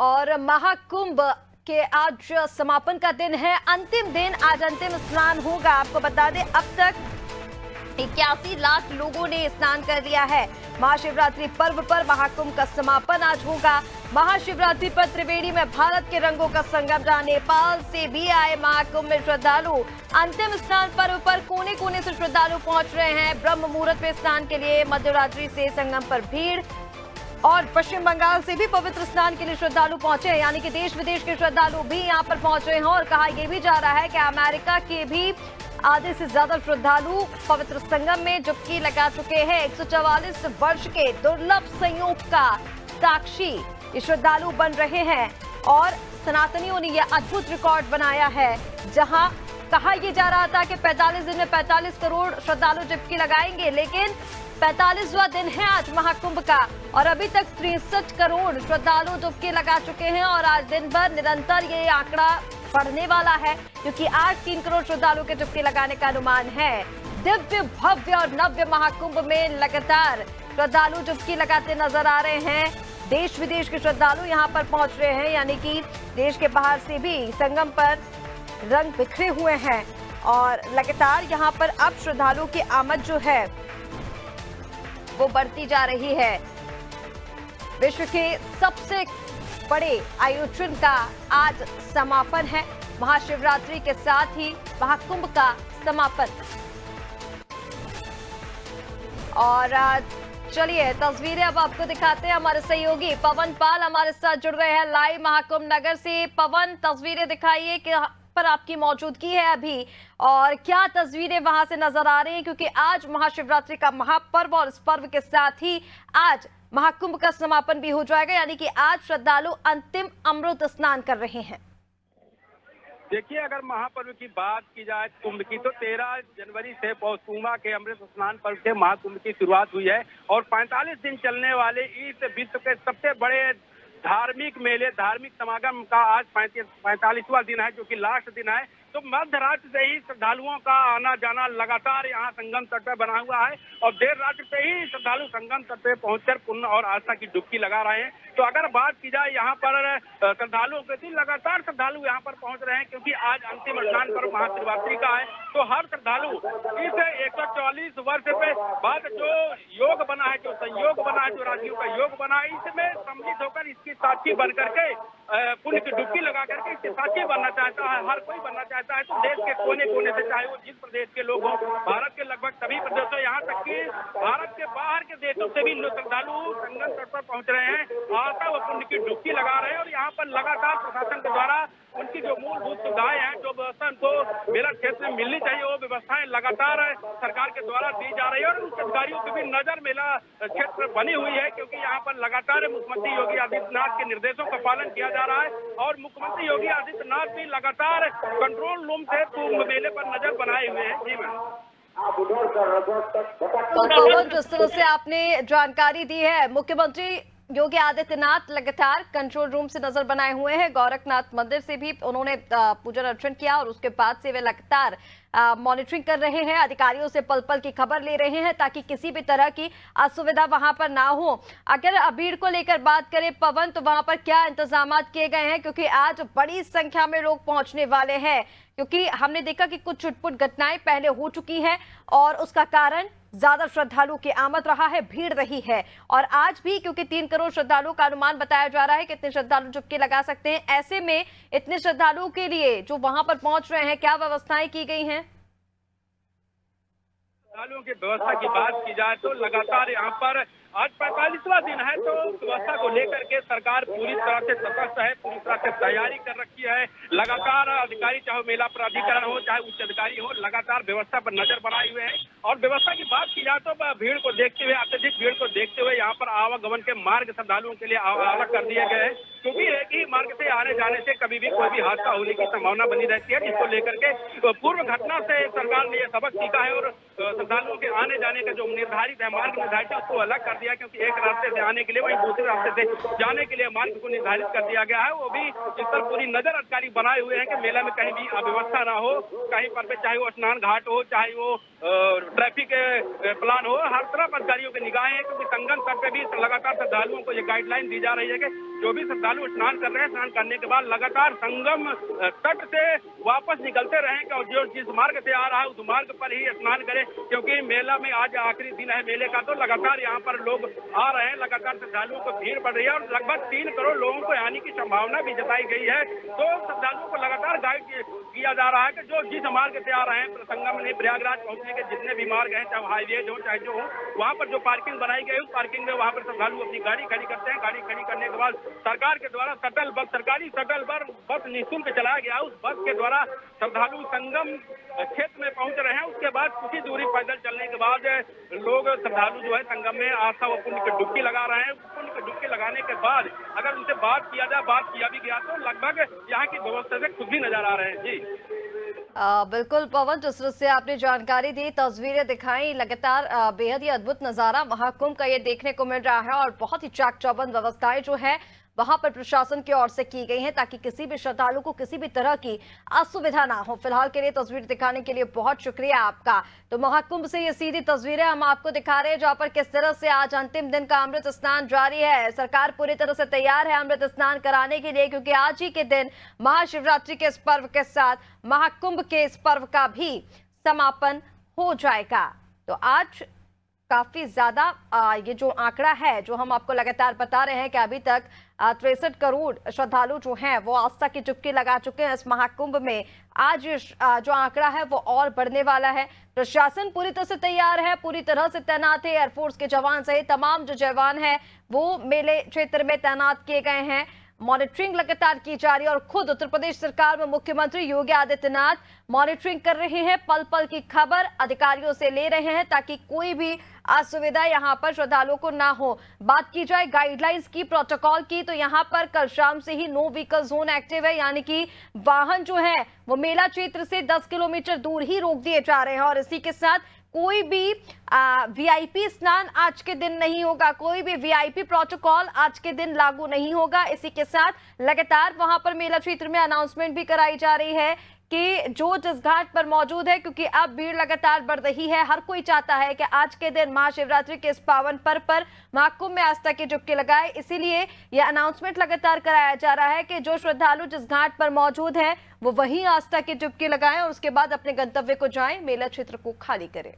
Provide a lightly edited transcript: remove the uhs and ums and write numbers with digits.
और महाकुंभ के आज समापन का दिन है, अंतिम दिन। आज अंतिम स्नान होगा। आपको बता दें अब तक 81 लाख लोगों ने स्नान कर लिया है। महाशिवरात्रि पर्व पर महाकुंभ का समापन आज होगा। महाशिवरात्रि पर त्रिवेणी में भारत के रंगों का संगम, जहां नेपाल से भी आए महाकुंभ में श्रद्धालु। अंतिम स्नान पर्व पर कोने कोने से श्रद्धालु पहुंच रहे हैं। ब्रह्म मुहूर्त में स्नान के लिए मध्यरात्रि से संगम पर भीड़, और पश्चिम बंगाल से भी पवित्र स्नान के लिए श्रद्धालु पहुंचे हैं, यानी कि देश विदेश के श्रद्धालु भी यहां पर पहुंच रहे हैं। और कहा यह भी जा रहा है कि अमेरिका के भी आधे से ज्यादा श्रद्धालु पवित्र संगम में डुबकी लगा चुके हैं। 144 वर्ष के दुर्लभ संयोग का साक्षी ये श्रद्धालु बन रहे हैं, और सनातनियों ने यह अद्भुत रिकॉर्ड बनाया है, जहां कहा यह जा रहा था कि 45 दिन में 45 करोड़ श्रद्धालु डुबकी लगाएंगे, लेकिन 45वां दिन है आज महाकुंभ का, और अभी तक 63 करोड़ श्रद्धालु डुबकी लगा चुके हैं। और आज दिन भर निरंतर ये आंकड़ा बढ़ने वाला है, क्योंकि आज 3 करोड़ श्रद्धालु के डुबकी लगाने का अनुमान है। दिव्य, भव्य और नव्य महाकुंभ में लगातार श्रद्धालु डुबकी लगाते नजर आ रहे हैं। देश विदेश के श्रद्धालु यहाँ पर पहुंच रहे हैं, यानी कि देश के बाहर से भी संगम पर रंग बिखरे हुए हैं, और लगातार यहाँ पर अब श्रद्धालुओं की आमद जो है वो बढ़ती जा रही है। विश्व के सबसे बड़े आयोजन का आज समापन है। महाशिवरात्रि के साथ ही महाकुंभ का समापन। और चलिए तस्वीरें अब आपको दिखाते हैं। हमारे सहयोगी पवन पाल हमारे साथ जुड़ गए हैं लाइव महाकुंभ नगर से। पवन, तस्वीरें दिखाइए कि पर आपकी मौजूदगी है अभी, और क्या तस्वीरें वहां से नजर आ रही हैं, क्योंकि आज महाशिवरात्रि का महापर्व, और इस पर्व के साथ ही आज महाकुंभ का समापन भी हो जाएगा, यानी कि आज श्रद्धालु अंतिम अमृत स्नान कर रहे हैं। देखिए, अगर महापर्व की बात की जाए कुंभ की, तो 13 जनवरी से पौष पूर्णिमा के अमृत स्नान पर्व से महाकुंभ की शुरुआत हुई है, और 45 दिन चलने वाले इस विश्व के सबसे बड़े धार्मिक मेले, धार्मिक समागम का आज 45वां दिन है, जो कि लास्ट दिन है। तो मध्य रात्रि से ही श्रद्धालुओं का आना जाना लगातार यहाँ संगम तट पर बना हुआ है, और देर रात्रि से ही श्रद्धालु संगम तट पे पहुंचकर पुण्य और आस्था की डुबकी लगा रहे हैं। तो अगर बात की जाए यहाँ पर श्रद्धालुओं के दिन, लगातार श्रद्धालु यहाँ पर पहुंच रहे हैं, क्योंकि आज अंतिम स्नान पर्व महाशिवरात्रि का है। तो हर श्रद्धालु इस 144 वर्ष पे बाद जो योग बना है, जो संयोग बना है, जो राशियों का योग बना है, इसमें सम्मिलित होकर इसकी साक्षी बन करके पुण्य की डुबकी लगा करके इसके साक्षी बनना चाहता है। हर कोई बनना चाहता है। तो देश के कोने कोने से, चाहे वो जिस प्रदेश के लोग हों, भारत के लगभग सभी प्रदेशों, यहाँ तक कि भारत के बाहर के देशों से भी श्रद्धालु संगम तट पर पहुंच रहे हैं, आस्था व पुण्य की डुबकी लगा रहे हैं। और यहाँ पर लगातार प्रशासन के द्वारा उनकी जो मूलभूत सुविधाएं हैं, जो व्यवस्था उनको मेरठ क्षेत्र में मिलनी चाहिए, वो व्यवस्थाएं लगातार सरकार के द्वारा दी जा रही है। और उन अधिकारियों की भी नजर मेला क्षेत्र बनी हुई है, क्योंकि यहाँ पर लगातार मुख्यमंत्री योगी आदित्यनाथ के निर्देशों का पालन किया जा रहा है, और मुख्यमंत्री योगी आदित्यनाथ भी लगातार कंट्रोल रूम से कुंभ मेले पर नजर बनाए हुए हैं। जी मैम। तो पवन, जिस तरह से आपने जानकारी दी है, मुख्यमंत्री योगी आदित्यनाथ लगातार कंट्रोल रूम से नजर बनाए हुए हैं। गोरखनाथ मंदिर से भी उन्होंने पूजन अर्चन किया, और उसके बाद से वे लगातार मॉनिटरिंग कर रहे हैं, अधिकारियों से पल पल की खबर ले रहे हैं, ताकि किसी भी तरह की असुविधा वहां पर ना हो। अगर भीड़ को लेकर बात करें पवन, तो वहां पर क्या इंतजाम किए गए हैं, क्योंकि आज बड़ी संख्या में लोग पहुंचने वाले हैं, क्योंकि हमने देखा कि कुछ छुटपुट घटनाएं पहले हो चुकी हैं, और उसका कारण ज्यादा श्रद्धालु की आमद रहा है, भीड़ रही है। और आज भी क्योंकि 3 करोड़ श्रद्धालुओं का अनुमान बताया जा रहा है कि इतने श्रद्धालु डुबकी लगा सकते हैं, ऐसे में इतने श्रद्धालुओं के लिए जो वहां पर पहुंच रहे हैं, क्या व्यवस्थाएं की गई हैं? श्रद्धालुओं की व्यवस्था की बात की जाए तो लगातार यहाँ पर आज 45वां दिन है, तो व्यवस्था को लेकर के सरकार पूरी तरह से सतर्क है, पूरी तरह से तैयारी कर रखी है। लगातार अधिकारी, चाहे मेला प्राधिकरण हो, चाहे उच्च अधिकारी हो, लगातार व्यवस्था पर नजर बनाए हुए हैं। और व्यवस्था की बात की जाए तो भीड़ को देखते हुए, अत्यधिक भीड़ को देखते हुए यहाँ पर आवागमन के मार्ग श्रद्धालुओं के लिए अलग कर दिए गए हैं, क्योंकि एक ही मार्ग से आने जाने से कभी भी कोई भी हादसा होने की संभावना बनी रहती है, जिसको लेकर के पूर्व घटना से सरकार ने यह सबक सीखा है, और श्रद्धालुओं के आने जाने का जो निर्धारित है, मार्ग निर्धारित है, उसको अलग कर दिया, क्योंकि एक रास्ते से आने के लिए, वहीं दूसरे रास्ते से जाने के लिए मार्ग को निर्धारित कर दिया गया है। वो भी इस पर पूरी नजर अधिकारी बनाए हुए हैं कि मेला में कहीं भी अव्यवस्था ना हो, कहीं पर चाहे वो स्नान घाट हो, चाहे वो ट्रैफिक प्लान हो, हर तरफ अधिकारियों की निगाहें हैं, क्योंकि संगम तट पे भी लगातार श्रद्धालुओं को ये गाइडलाइन दी जा रही है कि जो भी श्रद्धालु स्नान कर रहे हैं, स्नान करने के बाद लगातार संगम तट से वापस निकलते रहें और जो जिस मार्ग से आ रहा है उस मार्ग पर ही स्नान करें, क्योंकि मेला में आज आखिरी दिन है मेले का, तो लगातार यहाँ पर लोग आ रहे हैं, लगातार श्रद्धालुओं को भीड़ बढ़ रही है और लगभग 3 करोड़ लोगों को आने की संभावना भी जताई गई है। तो श्रद्धालुओं को लगातार गाइड किया जा रहा है कि जो जिस मार्ग से आ रहे हैं, संगम में प्रयागराज पहुंचने के जितने भी मार्ग हैं, चाहे हाईवे हो चाहे जो हो, वहाँ पर जो पार्किंग बनाई गई उस पार्किंग में वहाँ पर श्रद्धालु अपनी गाड़ी खड़ी करते हैं। गाड़ी खड़ी करने के बाद सरकार के द्वारा शटल बस, सरकारी शटल बस निःशुल्क चलाया गया, उस बस के द्वारा श्रद्धालु संगम क्षेत्र में पहुंच रहे हैं। उसके बाद कुछ ही दूरी पैदल चलने के बाद लोग श्रद्धालु जो है संगम में आस्था व पुण्य की डुबकी लगा रहे हैं। पुण्य की डुबकी लगाने के बाद अगर उनसे बात किया भी गया तो लगभग यहाँ की व्यवस्था से खुद भी नजर आ रहे हैं। जी बिल्कुल पवन, जिस तरह से आपने जानकारी दी, तस्वीरें दिखाई, लगातार बेहद ही अद्भुत नजारा महाकुंभ का ये देखने को मिल रहा है और बहुत ही चाक चौबंद व्यवस्थाएं जो है वहां पर प्रशासन की ओर से की गई हैं ताकि किसी भी श्रद्धालु को किसी भी तरह की असुविधा ना हो। फिलहाल के लिए तस्वीर दिखाने के लिए बहुत शुक्रिया आपका। तो महाकुंभ से ये सीधी तस्वीरें हम आपको दिखा रहे हैं जहां पर किस तरह से आज अंतिम दिन का अमृत स्नान जारी है। सरकार पूरी तरह से तैयार है अमृत स्नान कराने के लिए, क्योंकि आज ही के दिन महाशिवरात्रि के इस पर्व के साथ महाकुंभ के इस पर्व का भी समापन हो जाएगा। तो आज काफी ज्यादा ये जो आंकड़ा है जो हम आपको लगातार बता रहे हैं कि अभी तक 63 करोड़ श्रद्धालु जो हैं वो आस्था की डुबकी लगा चुके हैं इस महाकुंभ में। आज जो आंकड़ा है वो और बढ़ने वाला है। प्रशासन पूरी तरह से तैयार है, पूरी तरह से तैनात है। एयरफोर्स के जवान सहित तमाम जो जवान हैं वो मेले क्षेत्र में तैनात किए गए हैं। मॉनिटरिंग लगातार की जा रही है और खुद उत्तर प्रदेश सरकार में मुख्यमंत्री योगी आदित्यनाथ मॉनिटरिंग कर रहे हैं, पल पल की खबर अधिकारियों से ले रहे हैं ताकि कोई भी असुविधा यहां पर श्रद्धालुओं को ना हो। बात की जाए गाइडलाइंस की, प्रोटोकॉल की, तो यहां पर कल शाम से ही नो व्हीकल जोन एक्टिव है, यानी कि वाहन जो है वो मेला क्षेत्र से 10 किलोमीटर दूर ही रोक दिए जा रहे हैं और इसी के साथ कोई भी वीआईपी स्नान आज के दिन नहीं होगा, कोई भी वीआईपी प्रोटोकॉल आज के दिन लागू नहीं होगा। इसी के साथ लगातार वहां पर मेला क्षेत्र में अनाउंसमेंट भी कराई जा रही है कि जो जिस घाट पर मौजूद है, क्योंकि अब भीड़ लगातार बढ़ रही है, हर कोई चाहता है कि आज के दिन महाशिवरात्रि के इस पावन पर्व पर महाकुंभ में आस्था की डुबकी लगाए। इसीलिए यह अनाउंसमेंट लगातार कराया जा रहा है कि जो श्रद्धालु जिस घाट पर मौजूद हैं वो वहीं आस्था की डुबकी लगाएं और उसके बाद अपने गंतव्य को जाएं, मेला क्षेत्र को खाली करें।